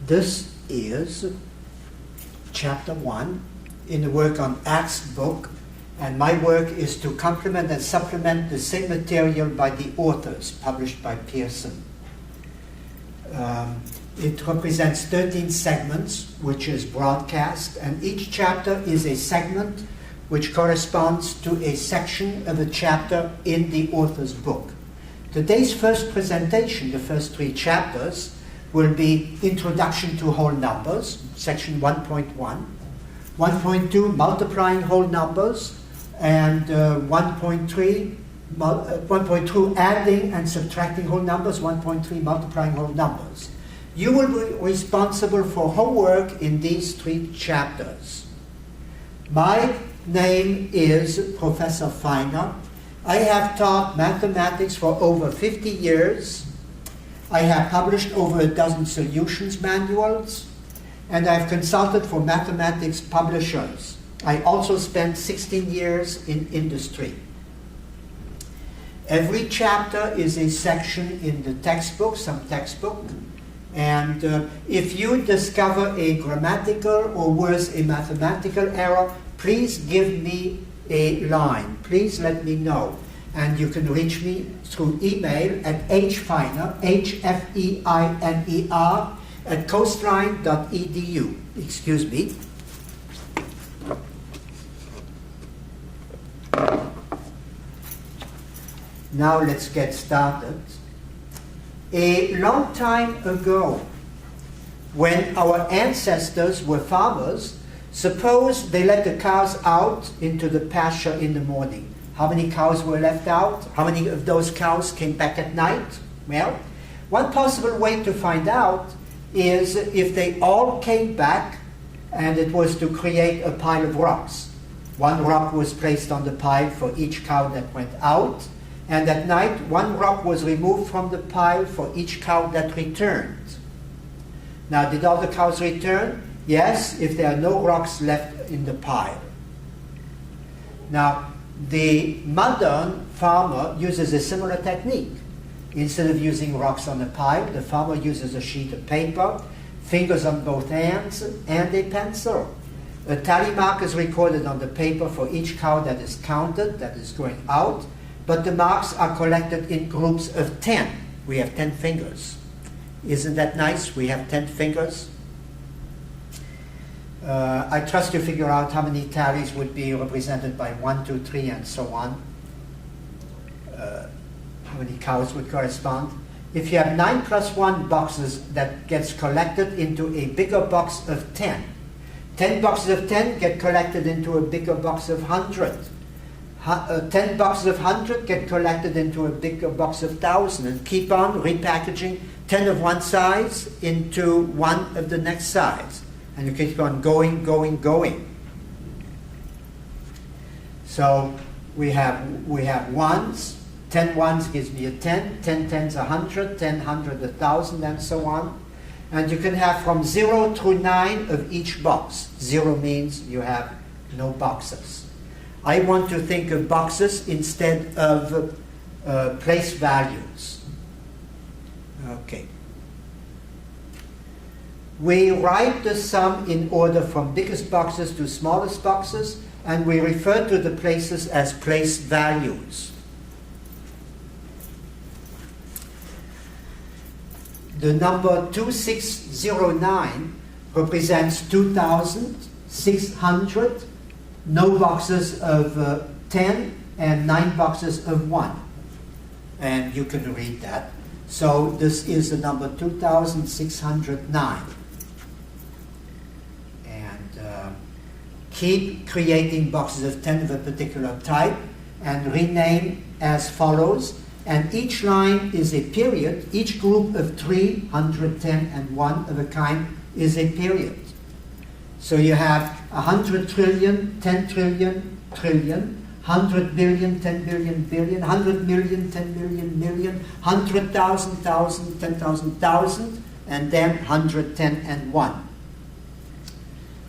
This is chapter 1 in the work on Axe book, and my work is to complement and supplement the same material by the authors, published by Pearson. It represents 13 segments, which is broadcast, and each chapter is a segment which corresponds to a section of a chapter in the author's book. Today's first presentation, the first 3 chapters, will be Introduction to Whole Numbers, section 1.1, 1.2, Multiplying Whole Numbers, and 1.2, Adding and Subtracting Whole Numbers, 1.3, Multiplying Whole Numbers. You will be responsible for homework in these 3 chapters. My name is Professor Feiner. I have taught mathematics for over 50 years. I have published over a dozen solutions manuals, and I've consulted for mathematics publishers. I also spent 16 years in industry. Every chapter is a section in the textbook, some textbook, and if you discover a grammatical or worse, a mathematical error, please give me a line. Please let me know. And you can reach me through email at hfeiner, H-F-E-I-N-E-R, at coastline.edu. Excuse me. Now let's get started. A long time ago, when our ancestors were farmers, suppose they let the cows out into the pasture in the morning. How many cows were left out? How many of those cows came back at night? Well, one possible way to find out is if they all came back and it was to create a pile of rocks. One rock was placed on the pile for each cow that went out, and at night one rock was removed from the pile for each cow that returned. Now, did all the cows return? Yes, if there are no rocks left in the pile. Now, the modern farmer uses a similar technique. Instead of using rocks on a pile, the farmer uses a sheet of paper, fingers on both hands, and a pencil. A tally mark is recorded on the paper for each cow that is counted, that is going out, but the marks are collected in groups of 10. We have 10 fingers. Isn't that nice? We have 10 fingers. I trust you figure out how many tallies would be represented by 1, 2, 3, and so on. How many cows would correspond? If you have 9 plus 1 boxes, that gets collected into a bigger box of 10. 10 boxes of 10 get collected into a bigger box of 100. 10 boxes of 100 get collected into a bigger box of 1,000, and keep on repackaging 10 of one size into one of the next size. And you keep on going, going, going. So we have ones. 10 ones gives me a 10. 10 tens 100. 10 100 1,000, and so on. And you can have from 0 through 9 of each box. 0 means you have no boxes. I want to think of boxes instead of place values. Okay. We write the sum in order from biggest boxes to smallest boxes, and we refer to the places as place values. The number 2609 represents 2,600, no boxes of 10 and 9 boxes of 1. And you can read that. So this is the number 2,609. Keep creating boxes of 10 of a particular type and rename as follows. And each line is a period. Each group of 3, 110, and 1 of a kind is a period. So you have 100 trillion, 10 trillion, trillion, 100 billion, 10 billion, billion, 100 million, 10 million, million, 100,000, 1,000, 10,000, 1,000, and then 110 and 1.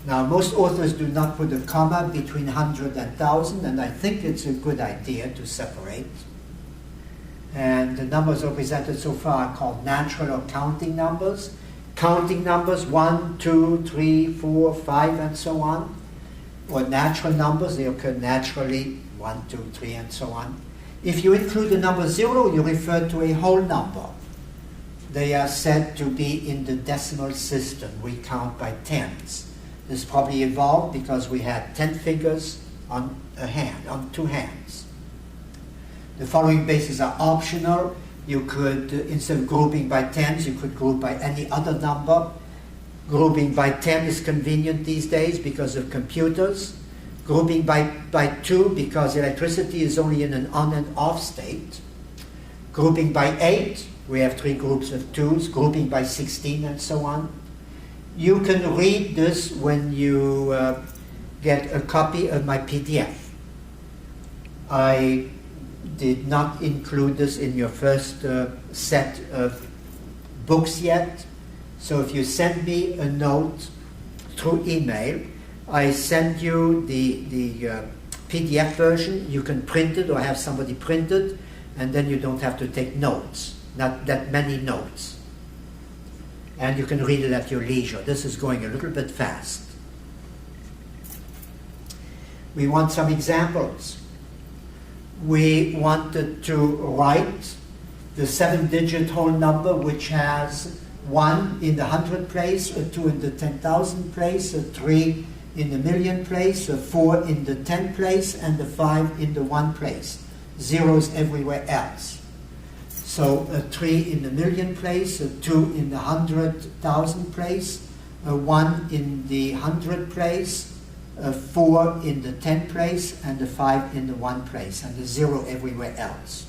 Now, most authors do not put a comma between 100 and 1,000, and I think it's a good idea to separate. And the numbers represented so far are called natural or counting numbers. counting numbers, 1, 2, 3, 4, 5, and so on, or natural numbers, they occur naturally, 1, 2, 3, and so on. If you include the number 0, you refer to a whole number. They are said to be in the decimal system. We count by tens. This probably evolved because we had 10 fingers on a hand, on 2 hands. The following bases are optional. You could, instead of grouping by tens, you could group by any other number. Grouping by 10 is convenient these days because of computers. Grouping by 2 because electricity is only in an on and off state. Grouping by 8, we have 3 groups of 2s. Grouping by 16 and so on. You can read this when you get a copy of my PDF. I did not include this in your first set of books yet. So if you send me a note through email, I send you the PDF version. You can print it or have somebody print it, and then you don't have to take notes, not that many notes. And you can read it at your leisure. This is going a little bit fast. We want some examples. We wanted to write the 7-digit whole number which has 1 in the 100 place, a 2 in the 10,000 place, a 3 in the million place, a 4 in the 10 place, and a 5 in the 1 place. Zeros everywhere else. So a 3 in the million place, a 2 in the 100,000 place, a 1 in the 100 place, a 4 in the 10 place, and a 5 in the 1 place, and a 0 everywhere else.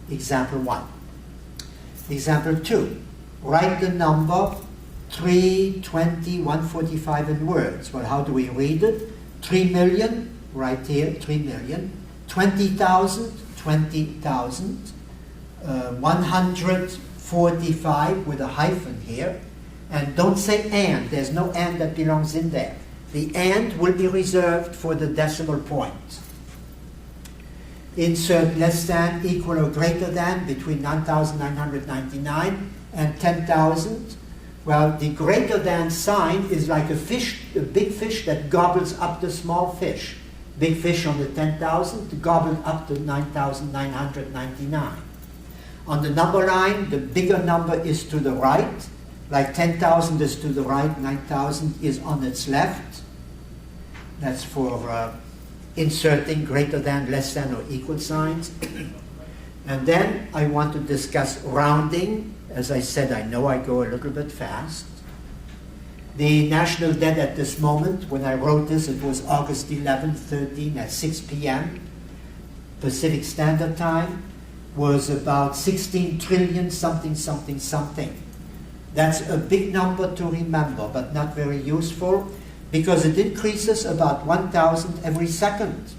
Example 1. Example 2. Write the number 3, 20, 145 in words. Well, how do we read it? 3 million, right here, 3 million. 20,000, 20,000. 145 with a hyphen here. And don't say and. There's no and that belongs in there. The and will be reserved for the decimal point. Insert less than, equal, or greater than between 9,999 and 10,000. Well, the greater than sign is like a fish, a big fish that gobbles up the small fish. Big fish on the 10,000 gobbled up to 9,999. On the number line, the bigger number is to the right. Like 10,000 is to the right, 9,000 is on its left. That's for inserting greater than, less than, or equal signs. And then I want to discuss rounding. As I said, I know I go a little bit fast. The national debt at this moment, when I wrote this, it was August 11, 13 at 6 p.m. Pacific Standard Time, was about 16 trillion something, something, something. That's a big number to remember, but not very useful, because it increases about 1,000 every second.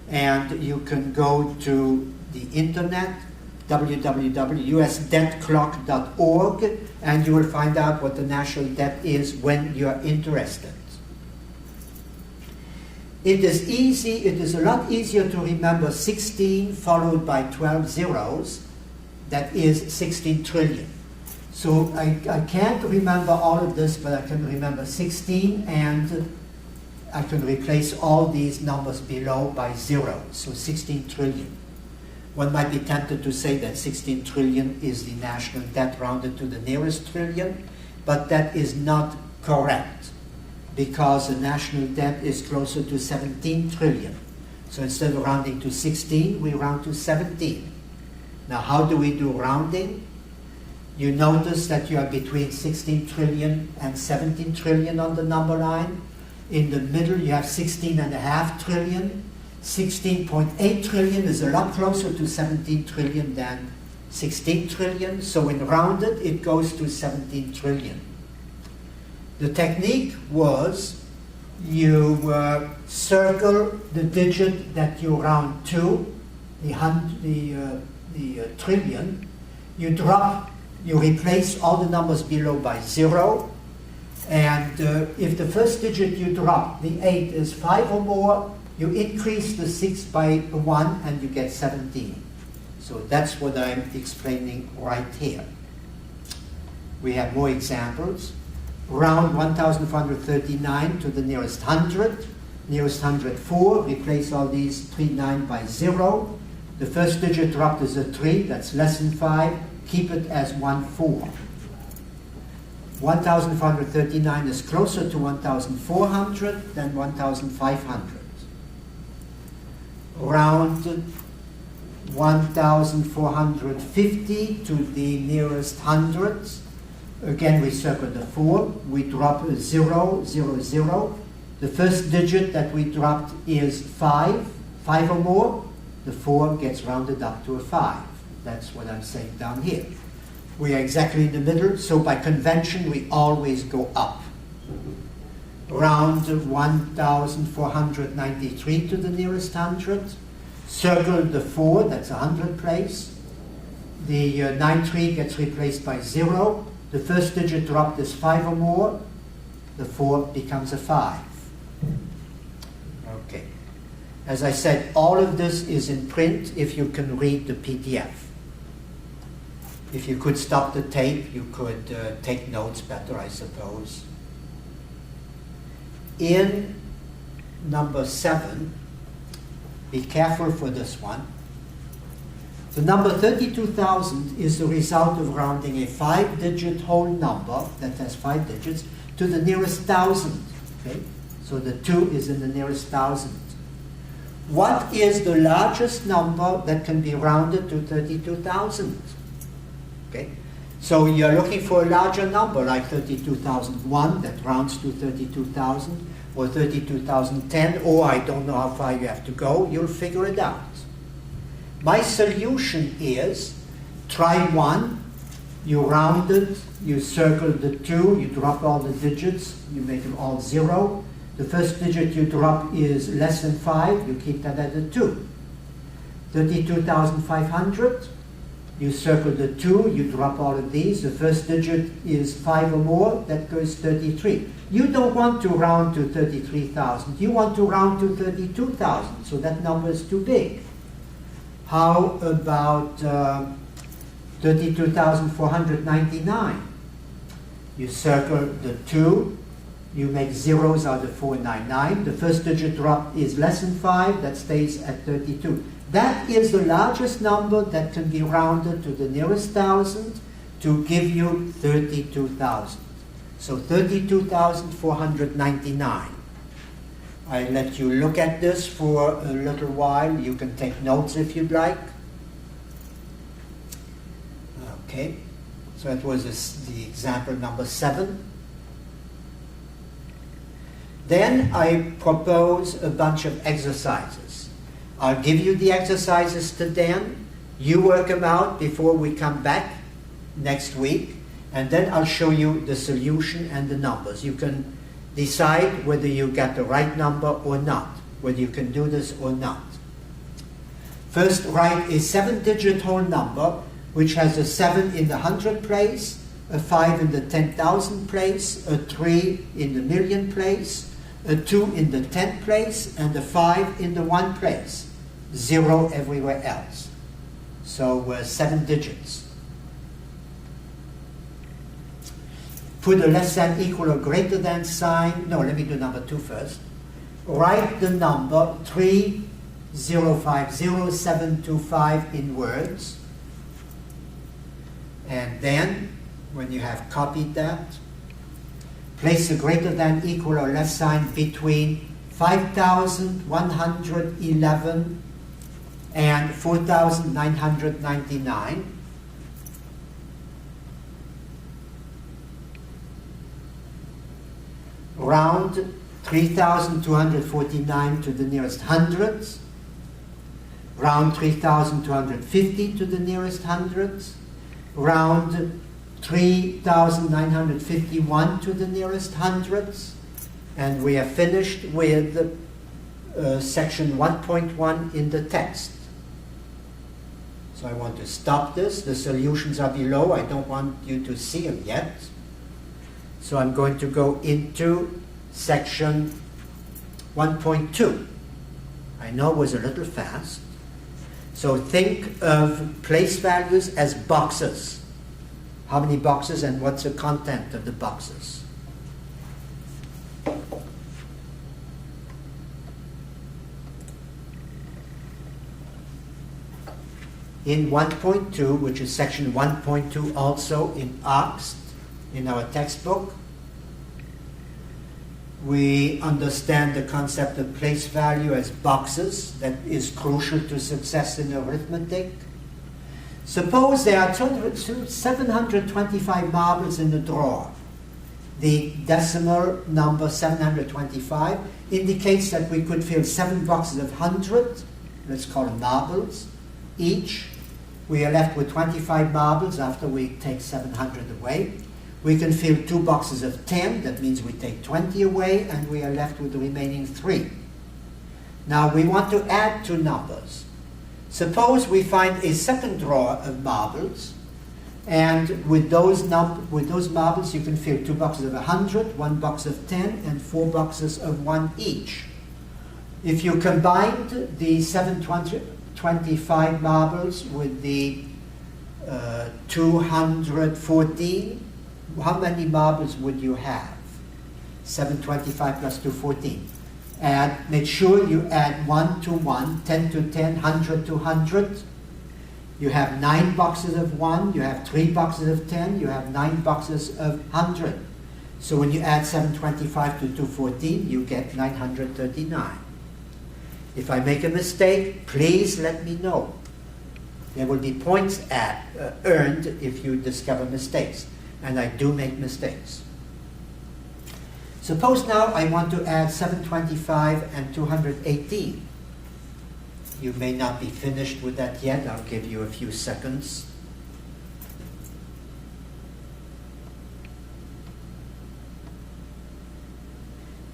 And you can go to the internet, www.usdebtclock.org, and you will find out what the national debt is when you are interested. It is easy, it is a lot easier to remember 16 followed by 12 zeros. That is 16 trillion. So I can't remember all of this, but I can remember 16, and I can replace all these numbers below by zeros. So 16 trillion. One might be tempted to say that 16 trillion is the national debt rounded to the nearest trillion, but that is not correct, because the national debt is closer to 17 trillion. So instead of rounding to 16, we round to 17. Now, how do we do rounding? You notice that you are between 16 trillion and 17 trillion on the number line. In the middle, you have 16.5 trillion. 16.8 trillion is a lot closer to 17 trillion than 16 trillion. So when rounded, it goes to 17 trillion. The technique was you circle the digit that you round to, the trillion. You drop, you replace all the numbers below by 0. And if the first digit you drop, the 8, is 5 or more, you increase the 6 by 1 and you get 17. So that's what I'm explaining right here. We have more examples. Round 1439 to the nearest 100. Nearest 104, replace all these 39 by 0. The first digit dropped is a 3, that's less than 5. Keep it as 14. 1439 is closer to 1400 than 1500. Round 1450 to the nearest hundreds. Again, we circle the 4. We drop a 0, 0, 0. The first digit that we dropped is 5. 5 or more. The 4 gets rounded up to a 5. That's what I'm saying down here. We are exactly in the middle, so by convention we always go up. Round 1493 to the nearest 100. Circle the 4, that's 100 place. The 93 gets replaced by 0. The first digit dropped is 5 or more. The 4 becomes a 5. Okay. As I said, all of this is in print if you can read the PDF. If you could stop the tape, you could take notes better, I suppose. In number 7, be careful for this one. The number 32,000 is the result of rounding a 5-digit whole number that has 5 digits to the nearest 1,000. Okay? So the 2 is in the nearest 1,000. What is the largest number that can be rounded to 32,000? Okay? So you're looking for a larger number like 32,001 that rounds to 32,000, or 32,010, or I don't know how far you have to go. You'll figure it out. My solution is try 1, you round it, you circle the 2, you drop all the digits, you make them all 0. The first digit you drop is less than 5, you keep that at a 2. 32,500, you circle the 2, you drop all of these. The first digit is 5 or more, that goes 33. You don't want to round to 33,000, you want to round to 32,000, so that number is too big. How about 32,499? You circle the 2, you make zeros out of 499. The first digit drop is less than 5, that stays at 32. That is the largest number that can be rounded to the nearest 1,000 to give you 32,000. So 32,499. I let you look at this for a little while. You can take notes if you'd like. Okay, so that was the example number 7. Then I propose a bunch of exercises. I'll give you the exercises to Dan. You work them out before we come back next week, and then I'll show you the solution and the numbers. You can decide whether you got the right number or not, whether you can do this or not. First, write a 7-digit whole number which has a 7 in the 100 place, a 5 in the 10,000 place, a 3 in the million place, a 2 in the 10th place, and a 5 in the 1 place. 0 everywhere else. So 7 digits. Put a less than, equal, or greater than sign. No, let me do number 2 first. Write the number 3050725 in words. And then, when you have copied that, place a greater than, equal, or less sign between 5,111 and 4,999. Round 3,249 to the nearest hundreds. Round 3,250 to the nearest hundreds. Round 3,951 to the nearest hundreds. And we are finished with section 1.1 in the text. So I want to stop this. The solutions are below. I don't want you to see them yet. So I'm going to go into section 1.2. I know it was a little fast. So think of place values as boxes. how many boxes and what's the content of the boxes. In 1.2, which is section 1.2 also in ARCS, in our textbook, we understand the concept of place value as boxes. That is crucial to success in arithmetic. Suppose there are 725 marbles in the drawer. The decimal number 725 indicates that we could fill 7 boxes of 100, let's call them marbles, each. We are left with 25 marbles after we take 700 away. We can fill 2 boxes of 10, that means we take 20 away, and we are left with the remaining 3. Now we want to add 2 numbers. Suppose we find a second drawer of marbles, and with those marbles you can fill 2 boxes of 100, 1 box of 10, and 4 boxes of 1 each. If you combined the 725 marbles with the 214, how many marbles would you have? 725 plus 214. Make sure you add 1 to 1, 10 to 10, 100 to 100. You have 9 boxes of 1, you have 3 boxes of 10, you have 9 boxes of 100. So when you add 725 to 214, you get 939. If I make a mistake, please let me know. There will be points earned if you discover mistakes. And I do make mistakes. Suppose now I want to add 725 and 218. You may not be finished with that yet. I'll give you a few seconds.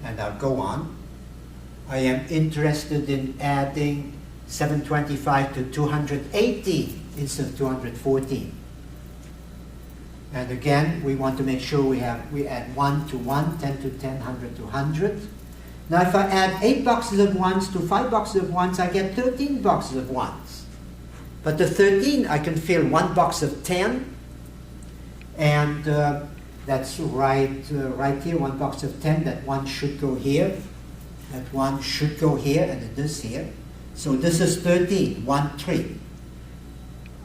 And I'll go on. I am interested in adding 725 to 218 instead of 214. And again, we want to make sure we add 1 to 1, 10 to 10, 100 to 100. Now if I add 8 boxes of 1s to 5 boxes of 1s, I get 13 boxes of 1s. But the 13, I can fill 1 box of 10, and that's right here, 1 box of 10, that 1 should go here, that 1 should go here, and it is here. So this is 13, 1, 3.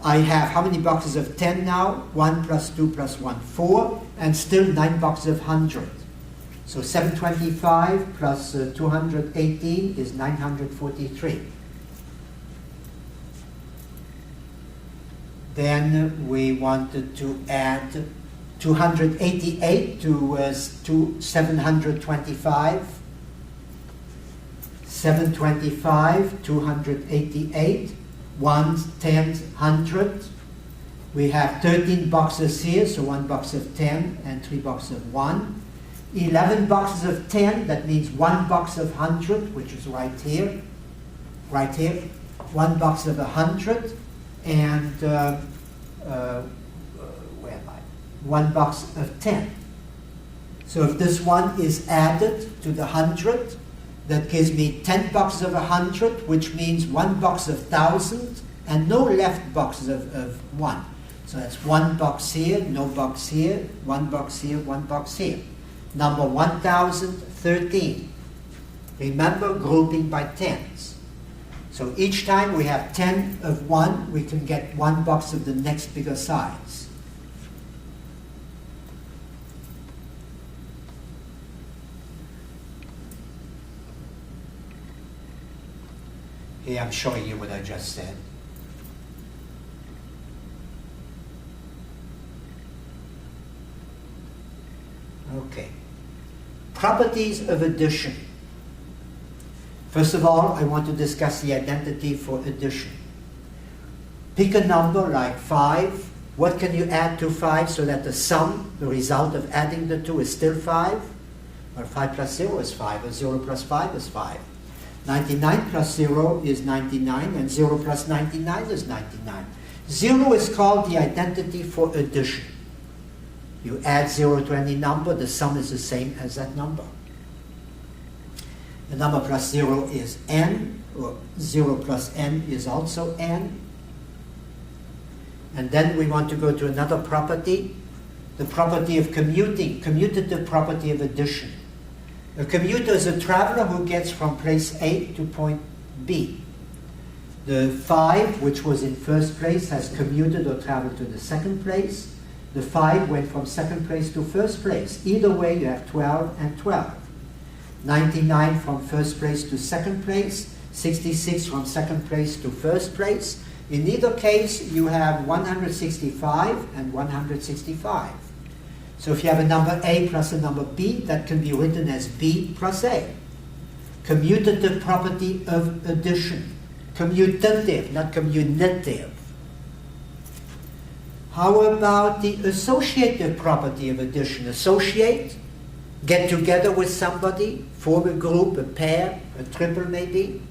I have how many boxes of 10 now? 1 plus 2 plus 1, 4, and still 9 boxes of 100. So 725 plus 218 is 943. Then we wanted to add 288 to 725. 725, 288. 1s, 10s, 100. We have 13 boxes here, so 1 box of 10 and 3 boxes of 1. 11 boxes of 10, that means 1 box of 100, which is right here. 1 box of 100, and where am I? 1 box of 10. So if this one is added to the 100, that gives me 10 boxes of 100, which means 1 box of 1,000, and no left boxes of 1. So that's 1 box here, no box here, 1 box here, 1 box here. Number 1013. Remember, grouping by tens. So each time we have 10 of 1, we can get 1 box of the next bigger size. Here I'm showing you what I just said. Okay. Properties of addition. First of all, I want to discuss the identity for addition. Pick a number like 5. What can you add to 5 so that the sum, the result of adding the two, is still 5? Well, 5 plus 0 is 5, or 0 plus 5 is 5. 99 plus 0 is 99, and 0 plus 99 is 99. 0 is called the identity for addition. You add 0 to any number, the sum is the same as that number. The number plus 0 is n, or 0 plus n is also n. And then we want to go to another property. the property of commuting, commutative property of addition. A commuter is a traveler who gets from place A to point B. The 5, which was in first place, has commuted or traveled to the second place. The 5 went from second place to first place. Either way, you have 12 and 12. 99 from first place to second place. 66 from second place to first place. In either case, you have 165 and 165. So if you have a number A plus a number B, that can be written as B plus A. Commutative property of addition. Commutative, not commutative. How about the associative property of addition? Associate, get together with somebody, form a group, a pair, a triple maybe.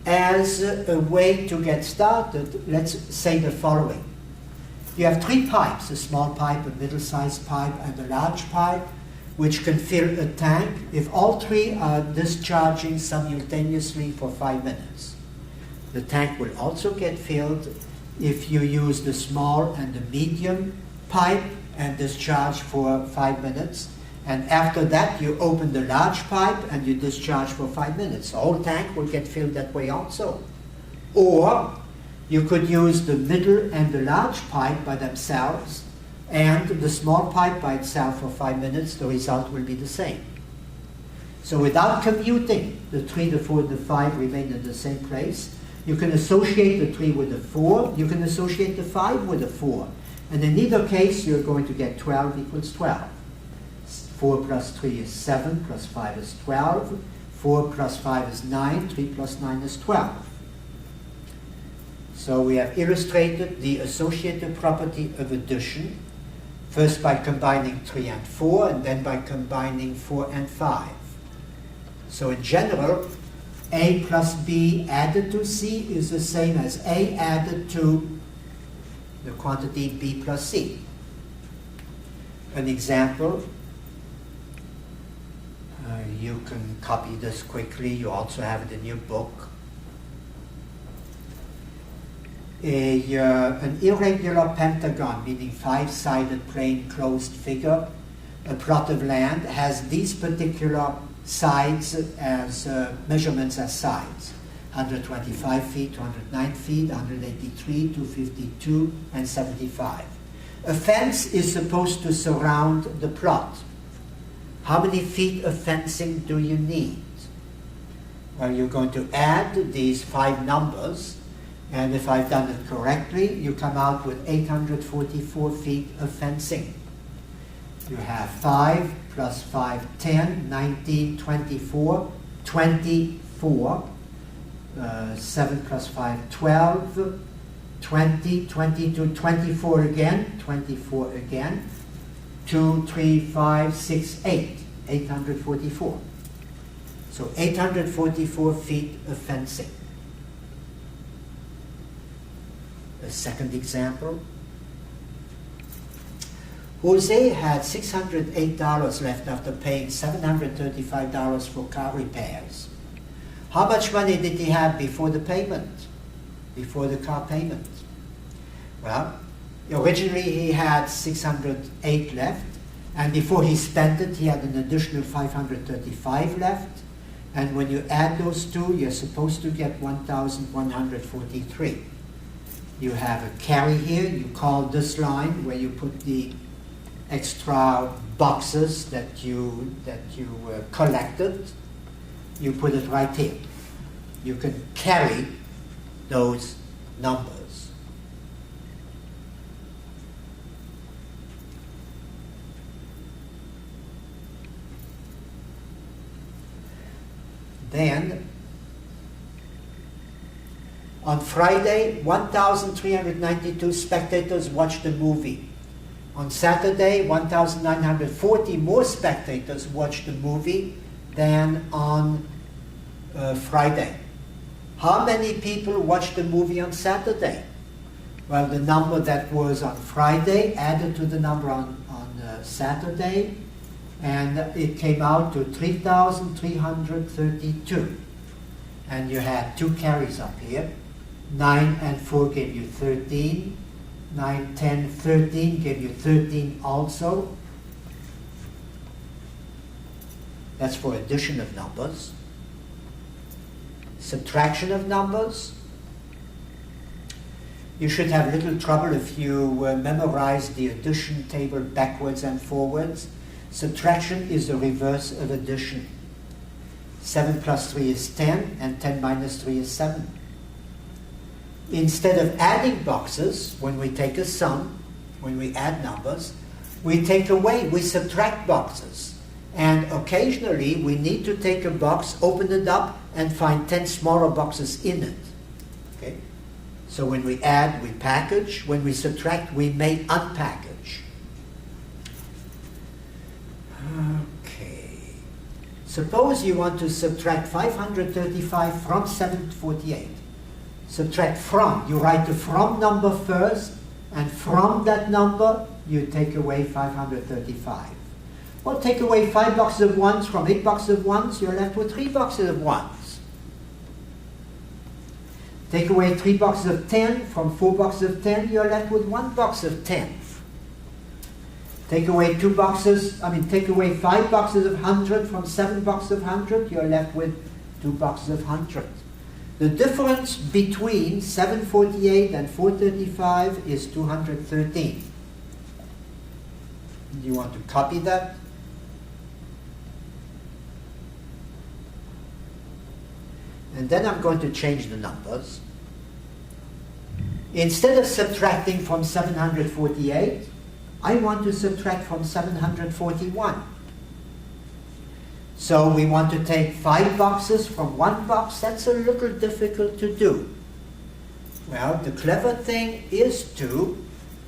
As a way to get started, let's say the following. You have 3 pipes, a small pipe, a middle-sized pipe, and a large pipe, which can fill a tank if all 3 are discharging simultaneously for 5 minutes. The tank will also get filled if you use the small and the medium pipe and discharge for 5 minutes. And after that, you open the large pipe and you discharge for 5 minutes. The whole tank will get filled that way also. Or you could use the middle and the large pipe by themselves and the small pipe by itself for 5 minutes. The result will be the same. So without commuting, the 3, the 4, the 5 remain in the same place. You can associate the 3 with the 4. You can associate the 5 with the 4. And in either case, you're going to get 12 equals 12. 4 plus 3 is 7, plus 5 is 12. 4 plus 5 is 9, 3 plus 9 is 12. So we have illustrated the associative property of addition, first by combining 3 and 4, and then by combining 4 and 5. So in general, A plus B added to C is the same as A added to the quantity B plus C. An example, you can copy this quickly, you also have it in your book. An irregular pentagon, meaning 5-sided plane closed figure, a plot of land, has these particular sides as measurements as sides. 125 feet, 209 feet, 183, 252, and 75. A fence is supposed to surround the plot. How many feet of fencing do you need? Well, you're going to add these 5 numbers, and if I've done it correctly, you come out with 844 feet of fencing. You have 5 plus 5, 10, 19, 24, 24. 7 plus 5, 12, 20, 22, 24 again, 24 again, 2, 3, 5, 6, 8, 844. So 844 feet of fencing. A second example. Jose had $608 left after paying $735 for car repairs. How much money did he have before the payment, before the car payment? Well, originally he had $608 left, and before he spent it, he had an additional $535 left, and when you add those two, you're supposed to get $1,143. You have a carry here. You call this line where you put the extra boxes that you collected. You put it right here. You can carry those numbers. Then, on Friday, 1,392 spectators watched the movie. On Saturday, 1,940 more spectators watched the movie than on Friday. How many people watched the movie on Saturday? Well, the number that was on Friday added to the number on Saturday, and it came out to 3,332. And you had 2 carries up here. 9 and 4 gave you 13. 9, 10, 13 give you 13 also. That's for addition of numbers. Subtraction of numbers. You should have little trouble if you memorize the addition table backwards and forwards. Subtraction is the reverse of addition. 7 plus 3 is 10, and 10 minus 3 is 7. Instead of adding boxes, when we take a sum, when we add numbers, we take away, we subtract boxes. And occasionally we need to take a box, open it up, and find 10 smaller boxes in it. Okay? So when we add, we package. When we subtract, we may unpackage. Okay. Suppose you want to subtract 535 from 748. Subtract from. You write the from number first, and from that number, you take away 535. Well, take away 5 boxes of 1s from 8 boxes of 1s, you're left with 3 boxes of 1s. Take away 3 boxes of 10 from 4 boxes of 10, you're left with 1 box of 10. Take away 5 boxes of 100 from 7 boxes of 100, you're left with 2 boxes of 100. The difference between 748 and 435 is 213. Do you want to copy that? And then I'm going to change the numbers. Instead of subtracting from 748, I want to subtract from 741. So we want to take 5 boxes from 1 box. That's a little difficult to do. Well, the clever thing is to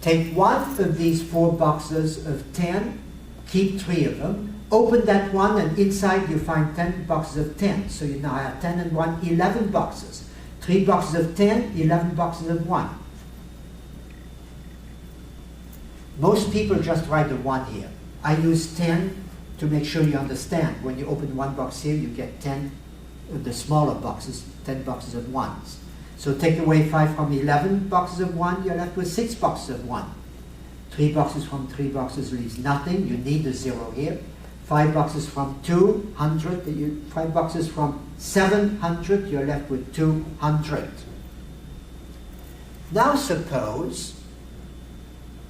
take one of these 4 boxes of 10, keep 3 of them, open that one, and inside you find 10 boxes of 10. So you now have 10 and 1, 11 boxes. 3 boxes of 10, 11 boxes of 1. Most people just write a 1 here. I use 10 to make sure you understand. When you open 1 box here, you get 10 of the smaller boxes, 10 boxes of 1s. So take away 5 from 11 boxes of 1, you're left with 6 boxes of 1. 3 boxes from 3 boxes leaves nothing. You need a 0 here. 5 boxes from 200, 5 boxes from 700, you're left with 200. Now suppose,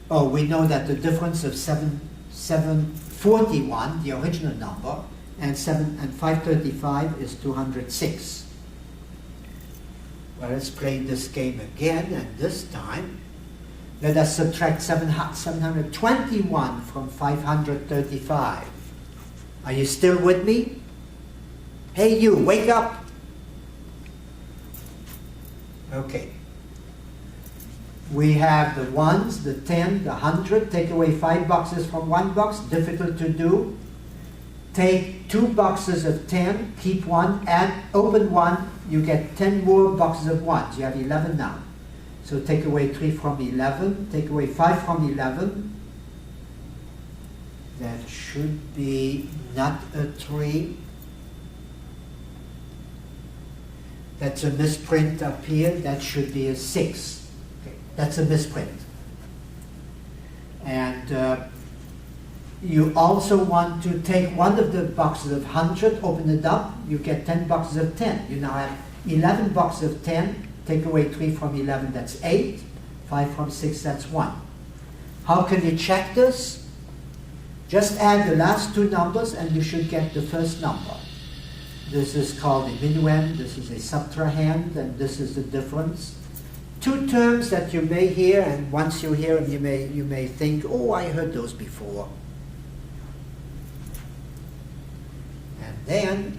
we know that the difference of 741, the original number, and 535 is 206. Well, let's play this game again, and this time, let us subtract 721 from 535. Are you still with me? Hey you, wake up! Okay. We have the 1s, the 10, the 100. Take away 5 boxes from 1 box, difficult to do. Take 2 boxes of 10, keep 1, add, open 1, you get 10 more boxes of 1s. You have 11 now. So take away 3 from 11, take away 5 from 11. That should be not a 3. That's a misprint up here. That should be a 6. Okay, that's a misprint. And you also want to take one of the boxes of 100, open it up, you get 10 boxes of 10. You now have 11 boxes of 10. Take away 3 from 11, that's 8. 5 from 6, that's 1. How can you check this? Just add the last 2 numbers and you should get the first number. This is called a minuend, this is a subtrahend, and this is the difference. 2 terms that you may hear, and once you hear them you may think, oh, I heard those before. And then,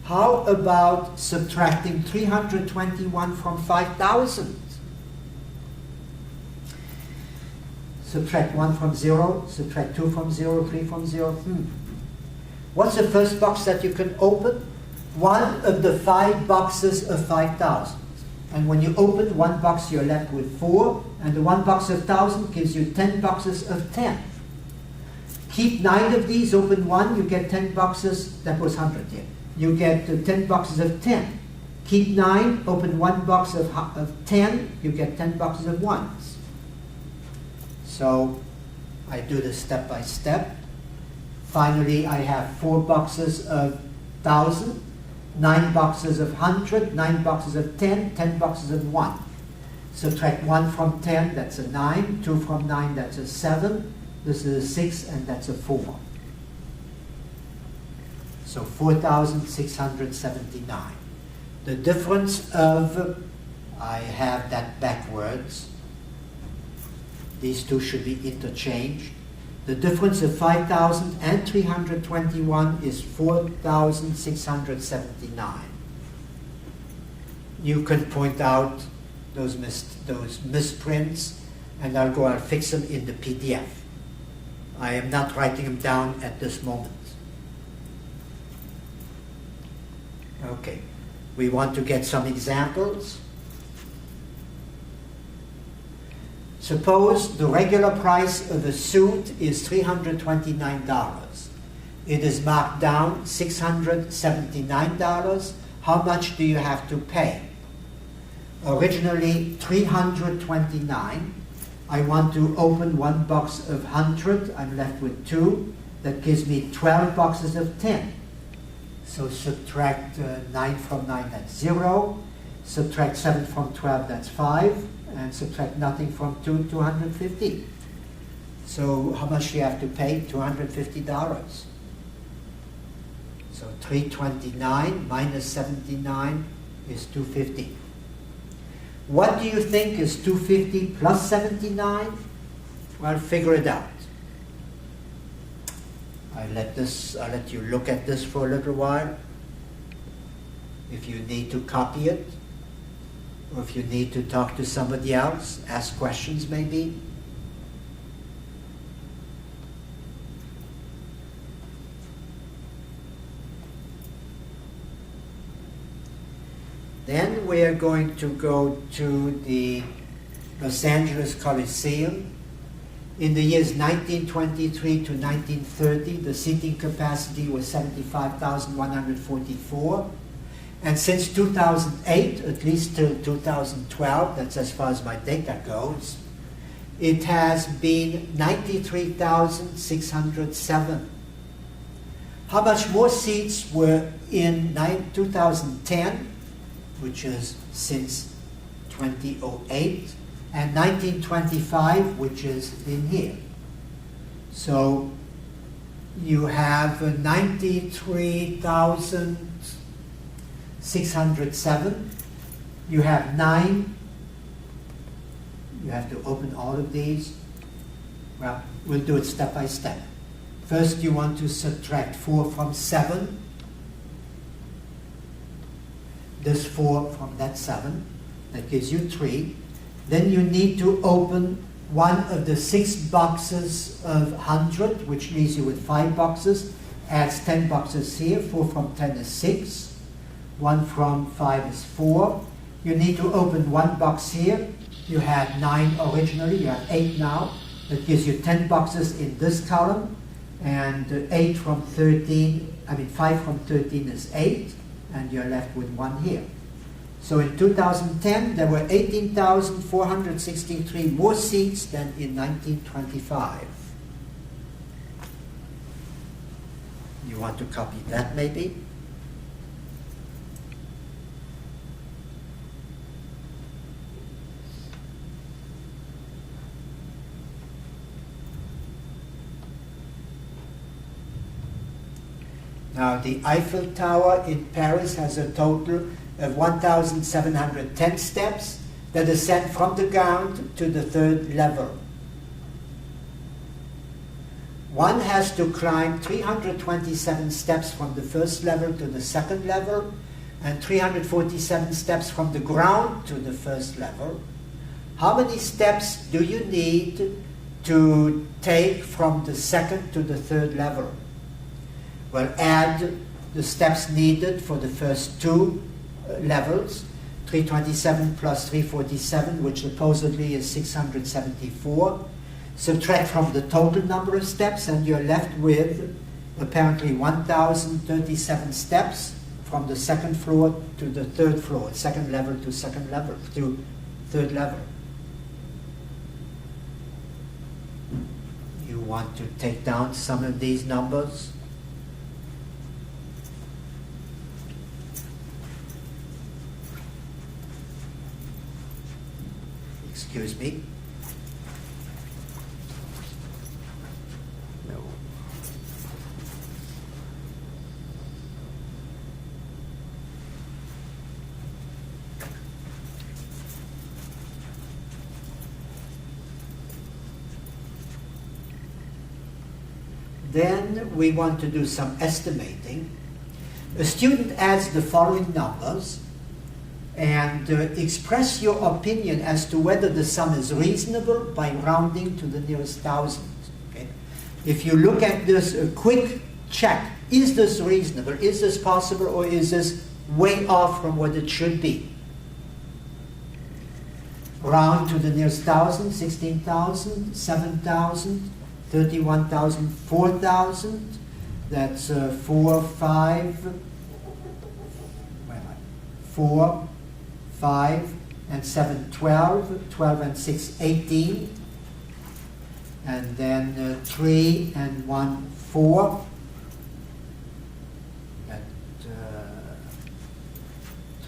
how about subtracting 321 from 5,000? Subtract 1 from 0, subtract 2 from 0, 3 from 0. What's the first box that you can open? One of the 5 boxes of 5,000. And when you open 1 box, you're left with 4, and the 1 box of 1,000 gives you 10 boxes of 10. Keep 9 of these, open 1, you get 10 boxes, that was 100 here. You get 10 boxes of 10. Keep 9, open 1 box of 10, you get 10 boxes of 1s. So I do this step by step. Finally, I have 4 boxes of 1,000, 9 boxes of 100, 9 boxes of 10, 10 boxes of 1. Subtract 1 from 10, that's a 9. 2 from 9, that's a 7. This is a 6, and that's a 4. So 4,679. The difference of, I have that backwards. These two should be interchanged. The difference of 5,321 is 4,679. You can point out those misprints, and I'll fix them in the PDF. I am not writing them down at this moment. Okay, we want to get some examples. Suppose the regular price of a suit is $329. It is marked down $679. How much do you have to pay? Originally $329. I want to open 1 box of 100. I'm left with 2. That gives me 12 boxes of 10. So subtract 9 from 9, that's 0. Subtract 7 from 12, that's 5. And subtract nothing from 2, 250. So how much do you have to pay? $250. So 329 minus 79 is 250. What do you think is 250 plus 79? Well, figure it out. I'll let you look at this for a little while. If you need to copy it, or if you need to talk to somebody else, ask questions maybe. Then we are going to go to the Los Angeles Coliseum. In the years 1923 to 1930, the seating capacity was 75,144. And since 2008, at least till 2012, that's as far as my data goes, it has been 93,607. How much more seats were in 2010, which is since 2008, and 1925, which is in here. So you have 93,607. You have 9. You have to open all of these. Well, we'll do it step by step. First, you want to subtract 4 from 7. This 4 from that 7. That gives you 3. Then you need to open one of the 6 boxes of 100, which leaves you with 5 boxes. Adds 10 boxes here. 4 from 10 is 6. 1 from 5 is 4. You need to open 1 box here. You had 9 originally. You have 8 now. That gives you 10 boxes in this column. And 5 from 13 is 8. And you're left with 1 here. So in 2010, there were 18,463 more seats than in 1925. You want to copy that maybe? Now, the Eiffel Tower in Paris has a total of 1,710 steps that ascend from the ground to the 3rd level. One has to climb 327 steps from the 1st level to the 2nd level, and 347 steps from the ground to the 1st level. How many steps do you need to take from the 2nd to the 3rd level? Well, add the steps needed for the first 2 levels, 327 plus 347, which supposedly is 674. Subtract from the total number of steps, and you're left with apparently 1,037 steps from the 2nd floor to the 3rd floor, 2nd level to 2nd level to 3rd level. want to take down some of these numbers. Excuse me. No. Then we want to do some estimating. A student adds the following numbers and express your opinion as to whether the sum is reasonable by rounding to the nearest thousand. Okay? If you look at this, a quick check, is this reasonable, is this possible, or is this way off from what it should be? Round to the nearest thousand, 16,000, 7,000, 31,000, 4,000, that's 4, 5, where am I? 4, 5, and 7, 12, 12 and 6, 18, and then 3 and 1, 4, at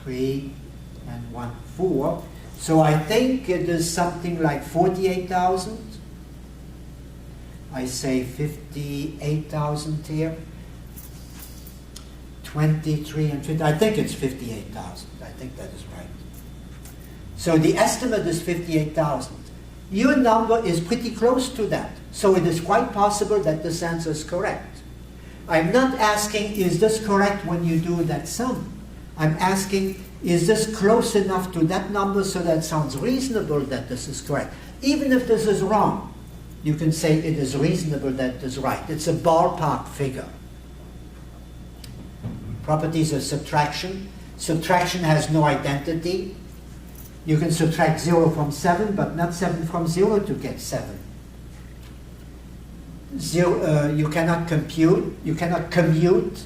3 and 1, 4. So I think it is something like 48,000. I say 58,000 here. 23 and 50. I think it's 58,000. I think that is right. So the estimate is 58,000. Your number is pretty close to that. So it is quite possible that this answer is correct. I'm not asking, is this correct when you do that sum? I'm asking, is this close enough to that number so that it sounds reasonable that this is correct? Even if this is wrong, you can say it is reasonable that it is right. It's a ballpark figure. Properties of subtraction. Subtraction has no identity. You can subtract 0 from 7, but not 7 from 0 to get 7. You cannot compute. You cannot commute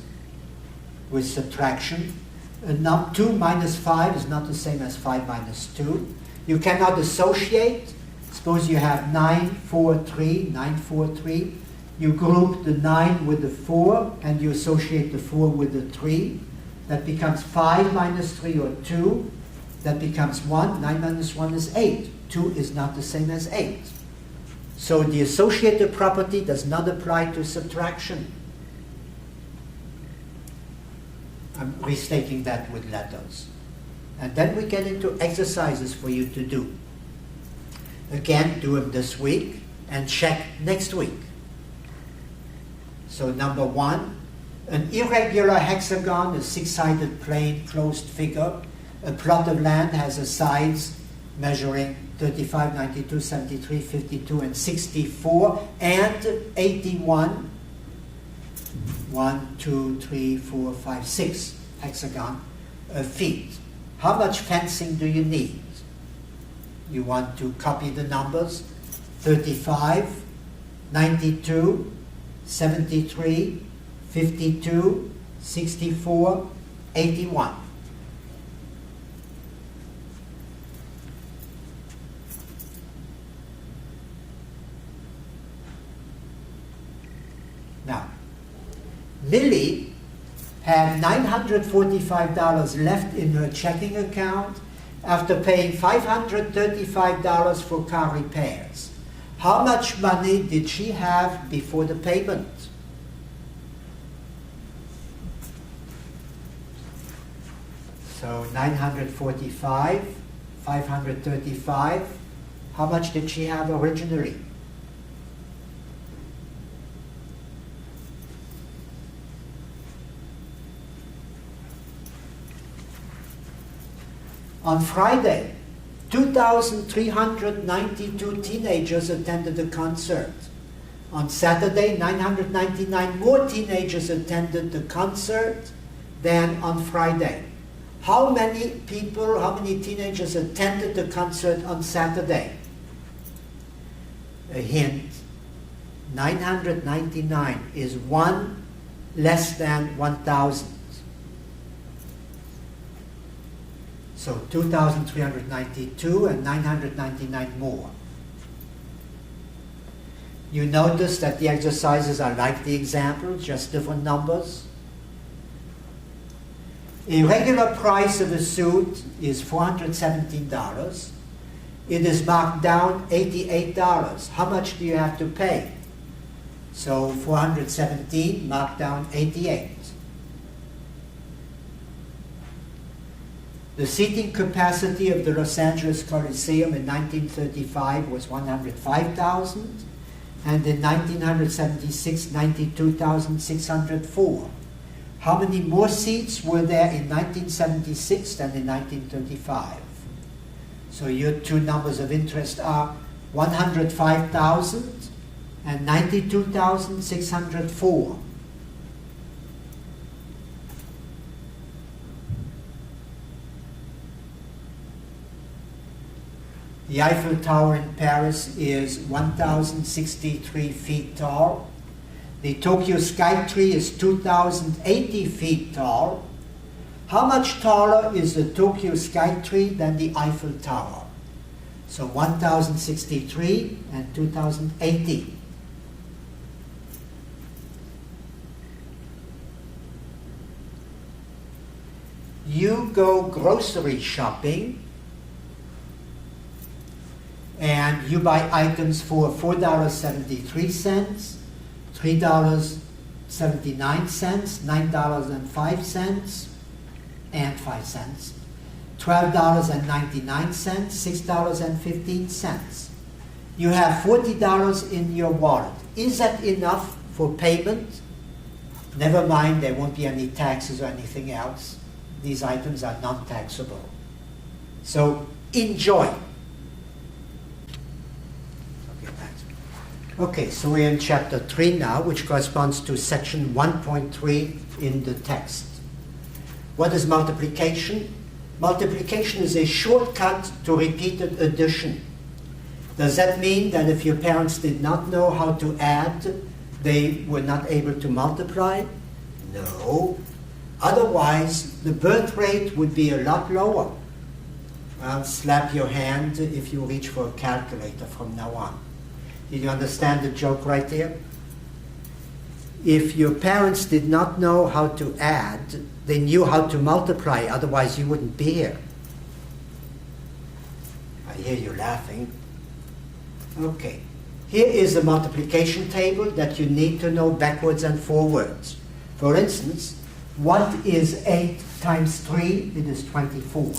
with subtraction. 2 minus 5 is not the same as 5 minus 2. You cannot associate. Suppose you have 9, 4, 3, 9, 4, 3. You group the 9 with the 4, and you associate the 4 with the 3. That becomes 5 minus 3, or 2. That becomes 1. 9 minus 1 is 8. 2 is not the same as 8. So the associative property does not apply to subtraction. I'm restating that with letters. And then we get into exercises for you to do. Again, do them this week and check next week. So number 1, an irregular hexagon, a 6-sided plane, closed figure. A plot of land has a sides measuring 35, 92, 73, 52, and 64, and 81. 1, 2, 3, 4, 5, 6 hexagon feet. How much fencing do you need? You want to copy the numbers: 35, 92, 73, 52, 64, 81. Now, Millie had $945 left in her checking account after paying $535 for car repairs. How much money did she have before the payment? So 945, 535. How much did she have originally? On Friday, 2,392 teenagers attended the concert. On Saturday, 999 more teenagers attended the concert than on Friday. How many people, how many teenagers attended the concert on Saturday? A hint, 999 is 1 less than 1,000. So 2,392 and 999 more. You notice that the exercises are like the examples, just different numbers. A regular price of a suit is $417. It is marked down $88. How much do you have to pay? So 417 marked down 88. The seating capacity of the Los Angeles Coliseum in 1935 was 105,000, and in 1976, 92,604. How many more seats were there in 1976 than in 1935? So your two numbers of interest are 105,000 and 92,604. The Eiffel Tower in Paris is 1,063 feet tall. The Tokyo Skytree is 2,080 feet tall. How much taller is the Tokyo Skytree than the Eiffel Tower? So 1,063 and 2,080. You go grocery shopping and you buy items for $4.73, $3.79, $9.05, and 5 cents, $12.99, $6.15. You have $40 in your wallet. Is that enough for payment? Never mind, there won't be any taxes or anything else. These items are non-taxable. So enjoy. Okay, so we're in chapter 3 now, which corresponds to section 1.3 in the text. What is multiplication? Multiplication is a shortcut to repeated addition. Does that mean that if your parents did not know how to add, they were not able to multiply? No. Otherwise, the birth rate would be a lot lower. Well, slap your hand if you reach for a calculator from now on. Did you understand the joke right there? If your parents did not know how to add, they knew how to multiply, otherwise you wouldn't be here. I hear you laughing. Okay. Here is a multiplication table that you need to know backwards and forwards. For instance, what is 8 times 3? It is 24.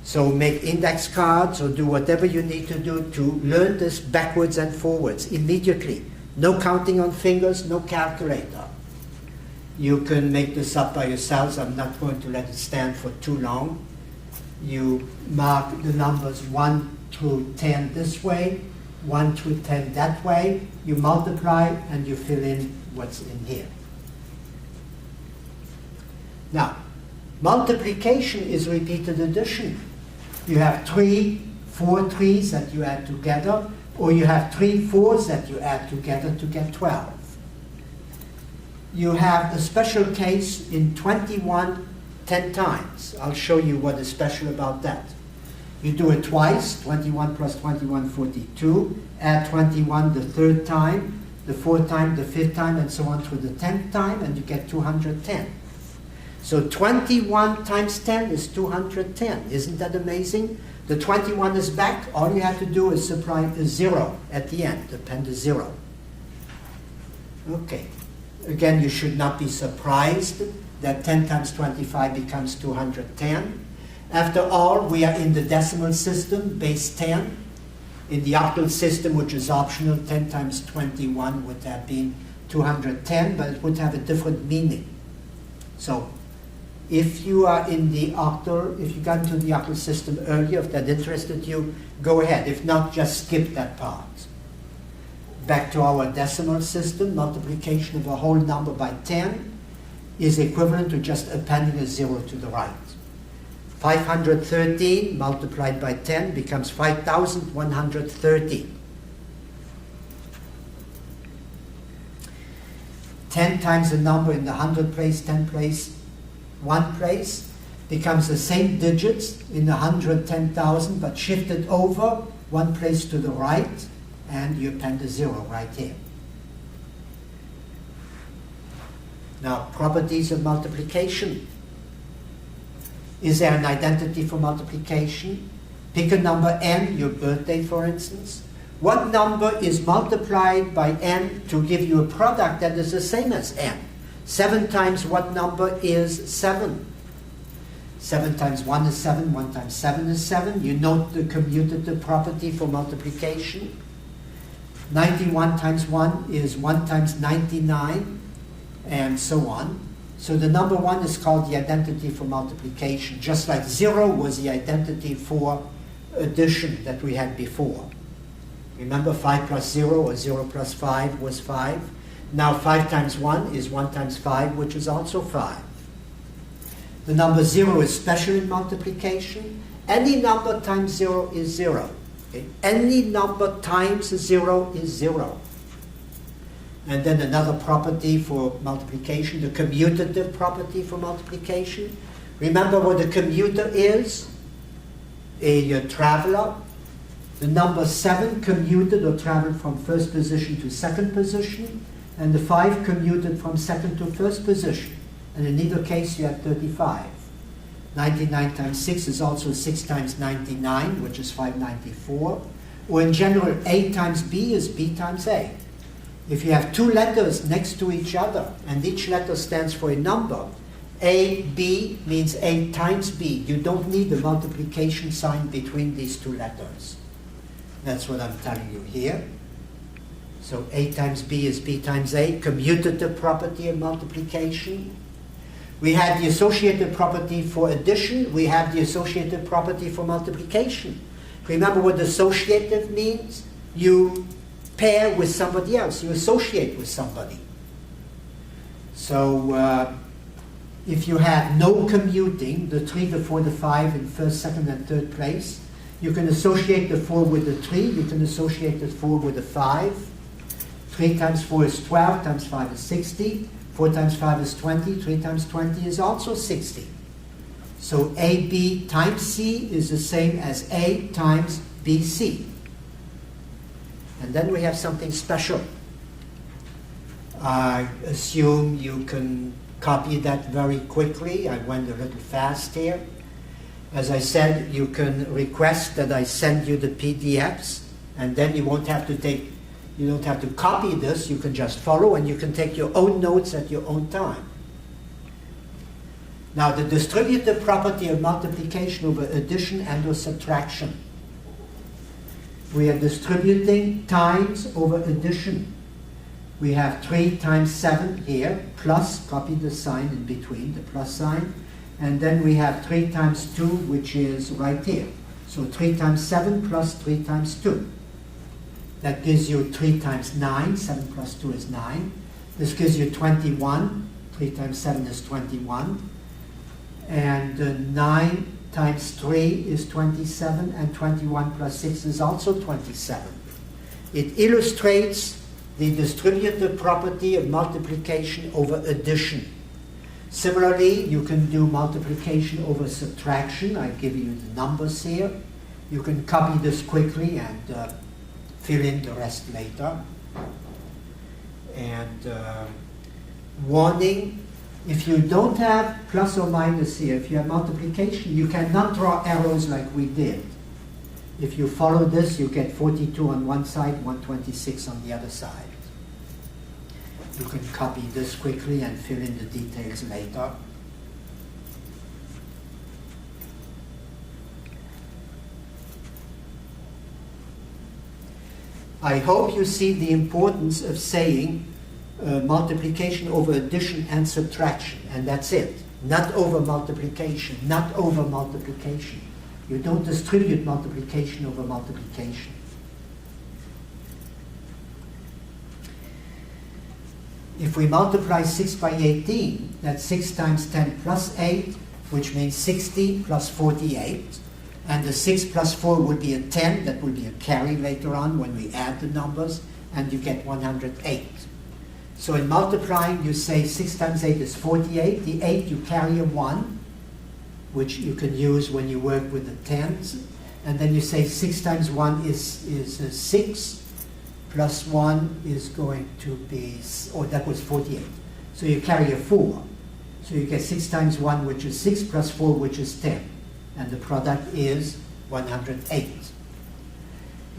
So make index cards or do whatever you need to do to learn this backwards and forwards immediately. No counting on fingers, no calculator. You can make this up by yourselves. I'm not going to let it stand for too long. You mark the numbers 1 through 10 this way, 1 through 10 that way. You multiply and you fill in what's in here. Now, multiplication is repeated addition. You have 4 3s that you add together, or you have 3 4s that you add together to get 12. You have a special case in 21 10 times. I'll show you what is special about that. You do it twice, 21 plus 21, 42. Add 21 the 3rd time, the 4th time, the 5th time, and so on through the 10th time, and you get 210. So 21 times 10 is 210. Isn't that amazing? The 21 is back. All you have to do is supply a 0 at the end, append a 0. Okay. Again, you should not be surprised that 10 times 25 becomes 210. After all, we are in the decimal system, base 10. In the octal system, which is optional, 10 times 21 would have been 210, but it would have a different meaning. So, if you are in the octal, if you got into the octal system earlier, if that interested you, go ahead. If not, just skip that part. Back to our decimal system, multiplication of a whole number by 10 is equivalent to just appending a 0 to the right. 513 multiplied by 10 becomes 5,130. 10 times the number in the 100 place, 10 place, 1 place becomes the same digits in the 110,000 but shifted over 1 place to the right. and you append a 0 right here. Now, properties of multiplication. Is there an identity for multiplication? Pick a number n, your birthday for instance. What number is multiplied by n to give you a product that is the same as n? 7 times what number is 7? 7 times 1 is 7, 1 times 7 is 7. You note the commutative property for multiplication. 91 times 1 is 1 times 99, and so on. So the number 1 is called the identity for multiplication, just like 0 was the identity for addition that we had before. Remember 5 plus 0 or 0 plus 5 was 5. Now 5 times 1 is 1 times 5, which is also 5. The number 0 is special in multiplication. Any number times 0 is 0. Okay? Any number times 0 is 0. And then another property for multiplication, the commutative property for multiplication. Remember what a commuter is? A traveler. The number 7 commuted or traveled from first position to second position, and the 5 commuted from second to first position. And in either case, you have 35. 99 times 6 is also 6 times 99, which is 594. Or in general, A times B is B times A. If you have two letters next to each other, and each letter stands for a number, A, B means A times B. You don't need the multiplication sign between these two letters. That's what I'm telling you here. So A times B is B times A, commutative property of multiplication. We have the associative property for addition. We have the associative property for multiplication. Remember what associative means? You pair with somebody else. You associate with somebody. So if you have no commuting, the 3, the 4, the 5 in first, second, and third place, you can associate the 4 with the 3. You can associate the 4 with the 5. 3 times 4 is 12, times 5 is 60. 4 times 5 is 20, 3 times 20 is also 60. So AB times C is the same as A times BC. And then we have something special. I assume you can copy that very quickly. I went a little fast here. As I said, you can request that I send you the PDFs, and then you won't have to take You don't have to copy this, you can just follow, and you can take your own notes at your own time. Now, the distributive property of multiplication over addition and or subtraction. We are distributing times over addition. We have 3 times 7 here, plus, copy the sign in between, the plus sign, and then we have 3 times 2, which is right here. So 3 times 7 plus 3 times 2. That gives you 3 times 9, 7 plus 2 is 9. This gives you 21, 3 times 7 is 21. And 9 times 3 is 27, and 21 plus 6 is also 27. It illustrates the distributive property of multiplication over addition. Similarly, you can do multiplication over subtraction. I give you the numbers here. You can copy this quickly and fill in the rest later. And warning, if you don't have plus or minus here, if you have multiplication, you cannot draw arrows like we did. If you follow this, you get 42 on one side, 126 on the other side. You can copy this quickly and fill in the details later. I hope you see the importance of saying multiplication over addition and subtraction, and that's it. Not over multiplication, not over multiplication. You don't distribute multiplication over multiplication. If we multiply 6 by 18, that's 6 times 10 plus 8, which means 60 plus 48. And the 6 plus 4 would be a 10. That will be a carry later on when we add the numbers, and you get 108. So in multiplying, you say 6 times 8 is 48. The 8, you carry a 1, which you can use when you work with the tens. And then you say 6 times 1 is 6. plus 1 is going to be, oh, that was 48. So you carry a 4. So you get 6 times 1, which is 6, plus 4, which is 10. And the product is 108.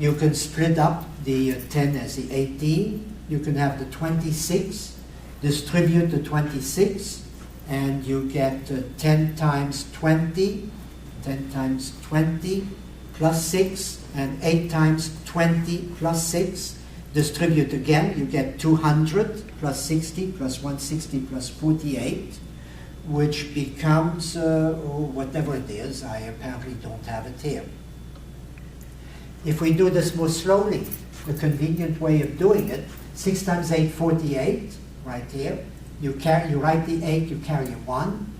You can split up the 10 as the 18. You can have the 26, distribute the 26, and you get 10 times 20, 10 times 20, plus 6, and 8 times 20 plus 6. Distribute again, you get 200 plus 60 plus 160 plus 48, which becomes, whatever it is, I apparently don't have it here. If we do this more slowly, the convenient way of doing it, 6 times 8, 48, right here. You write the 8, you carry a 1.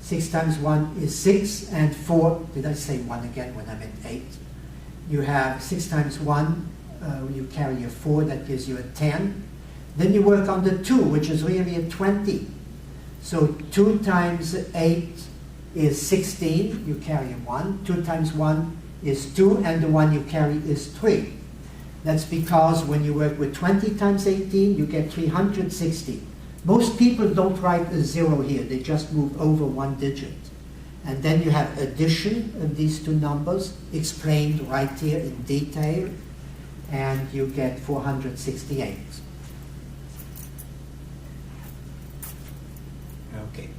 6 times 1 is 6, and 4, did I say 1 again when I meant 8? You have 6 times 1, you carry a 4, that gives you a 10. Then you work on the 2, which is really a 20. So 2 times 8 is 16, you carry a 1. 2 times 1 is 2, and the 1 you carry is 3. That's because when you work with 20 times 18, you get 360. Most people don't write a 0 here, they just move over 1 digit. And then you have addition of these two numbers explained right here in detail, and you get 468. Okay.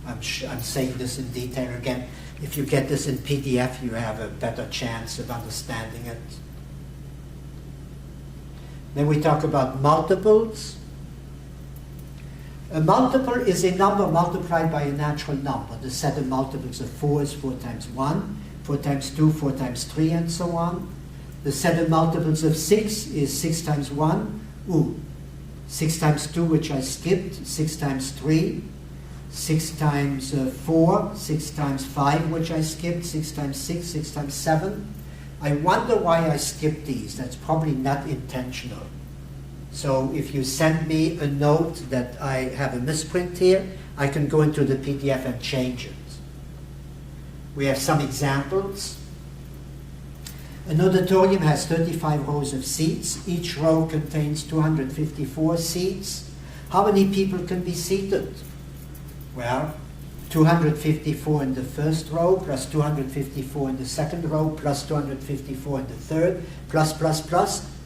I'm saying this in detail again. If you get this in PDF, you have a better chance of understanding it. Then we talk about multiples. A multiple is a number multiplied by a natural number. The set of multiples of 4 is 4 times 1, 4 times 2, 4 times 3, and so on. The set of multiples of 6 is 6 times 1. 6 times 2, which I skipped, 6 times 3, 6 times 4, 6 times 5, which I skipped, 6 times 6, 6 times 7. I wonder why I skipped these. That's probably not intentional. So if you send me a note that I have a misprint here, I can go into the PDF and change it. We have some examples. An auditorium has 35 rows of seats. Each row contains 254 seats. How many people can be seated? Well, 254 in the first row, plus 254 in the second row, plus 254 in the third, plus.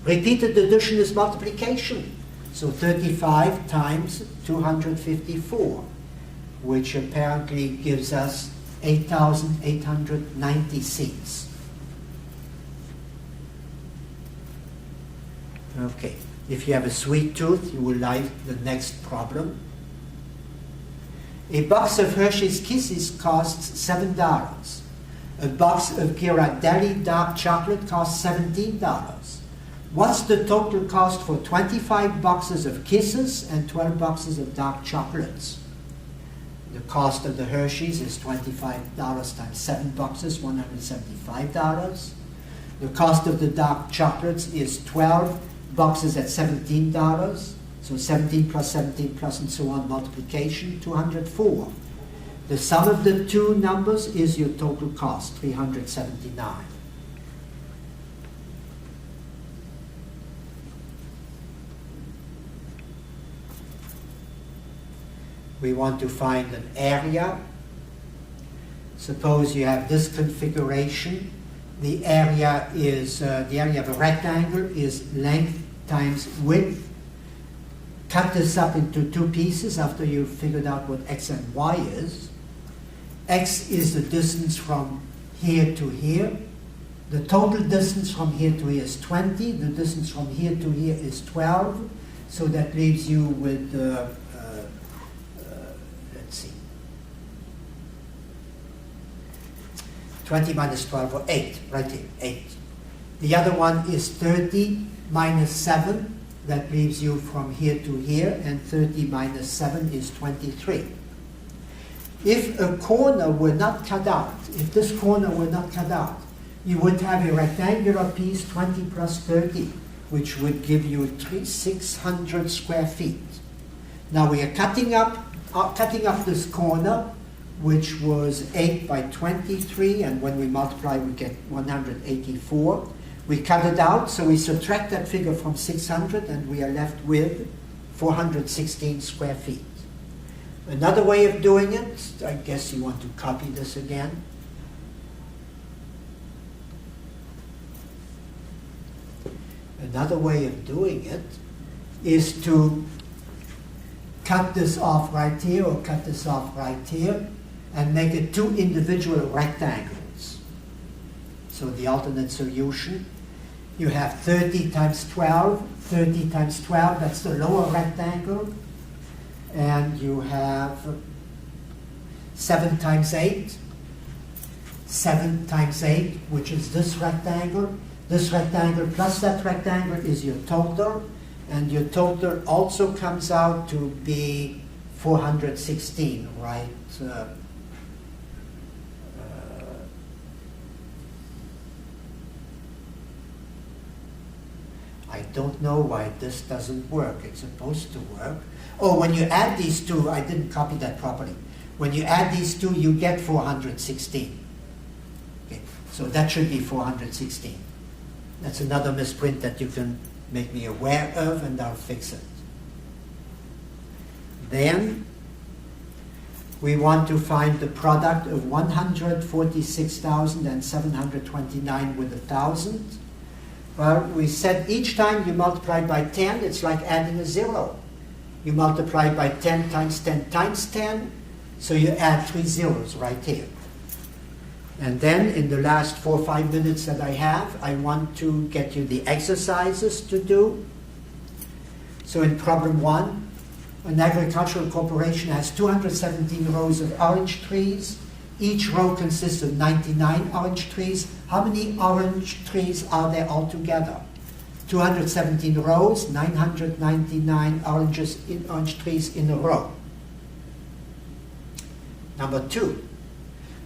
Repeated addition is multiplication. So 35 times 254, which apparently gives us 8,890 seats. Okay, if you have a sweet tooth, you will like the next problem. A box of Hershey's Kisses costs $7. A box of Ghirardelli dark chocolate costs $17. What's the total cost for 25 boxes of Kisses and 12 boxes of dark chocolates? The cost of the Hershey's is $25 times 7 boxes, $175. The cost of the dark chocolates is 12 boxes at $17. So 17 plus 17 plus and so on, multiplication, 204. The sum of the two numbers is your total cost, 379. We want to find an area. Suppose you have this configuration. The area is the area of a rectangle is length times width. Cut this up into two pieces after you've figured out what x and y is. X is the distance from here to here. The total distance from here to here is 20. The distance from here to here is 12. So that leaves you with, let's see, 20 minus 12, or 8, right here, 8. The other one is 30 minus 7. That leaves you from here to here, and 30 minus 7 is 23. If a corner were not cut out, if this corner were not cut out, you would have a rectangular piece, 20 plus 30, which would give you 600 square feet. Now we are cutting up this corner, which was 8 by 23, and when we multiply we get 184. We cut it out, so we subtract that figure from 600 and we are left with 416 square feet. Another way of doing it, I guess you want to copy this again. Another way of doing it is to cut this off right here or cut this off right here and make it two individual rectangles. So the alternate solution, you have 30 times 12, 30 times 12, that's the lower rectangle. And you have 7 times 8, 7 times 8, which is this rectangle. This rectangle plus that rectangle is your total. And your total also comes out to be 416, right? I don't know why this doesn't work. It's supposed to work. Oh, when you add these two, I didn't copy that properly. When you add these two, you get 416. Okay, so that should be 416. That's another misprint that you can make me aware of, and I'll fix it. Then we want to find the product of 146,729 with 1,000. Well, we said each time you multiply by 10, it's like adding a 0. You multiply by 10 times 10 times 10, so you add 3 zeros right here. And then in the last 4 or 5 minutes that I have, I want to get you the exercises to do. So in problem 1, an agricultural corporation has 217 rows of orange trees. Each row consists of 99 orange trees. How many orange trees are there altogether? 217 rows, 999 orange trees in a row. Number 2.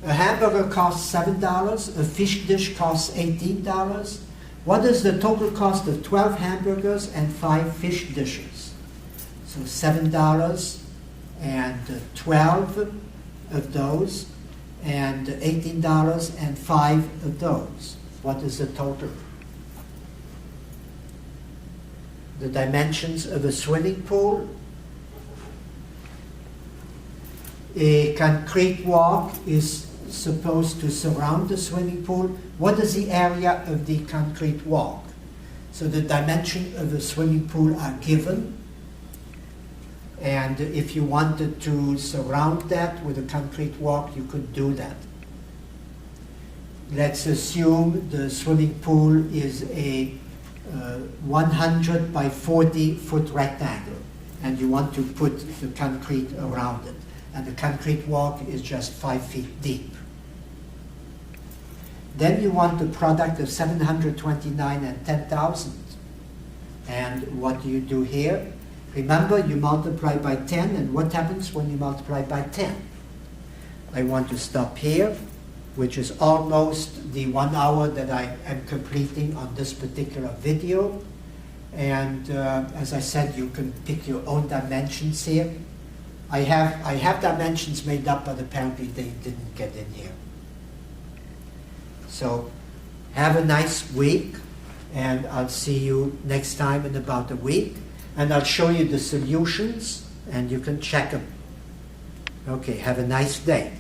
A hamburger costs $7, a fish dish costs $18. What is the total cost of 12 hamburgers and 5 fish dishes? So $7 and 12 of those, and $18 and 5 of those. What is the total? The dimensions of a swimming pool. A concrete walk is supposed to surround the swimming pool. What is the area of the concrete walk? So the dimension of the swimming pool are given. And if you wanted to surround that with a concrete walk, you could do that. Let's assume the swimming pool is a 100 by 40 foot rectangle, and you want to put the concrete around it. And the concrete walk is just 5 feet deep. Then you want the product of 729 and 10,000. And what do you do here? Remember, you multiply by 10, and what happens when you multiply by 10? I want to stop here, which is almost the 1 hour that I am completing on this particular video. And as I said, you can pick your own dimensions here. I have dimensions made up, but apparently they didn't get in here. So have a nice week, and I'll see you next time in about a week. And I'll show you the solutions, and you can check them. Okay, have a nice day.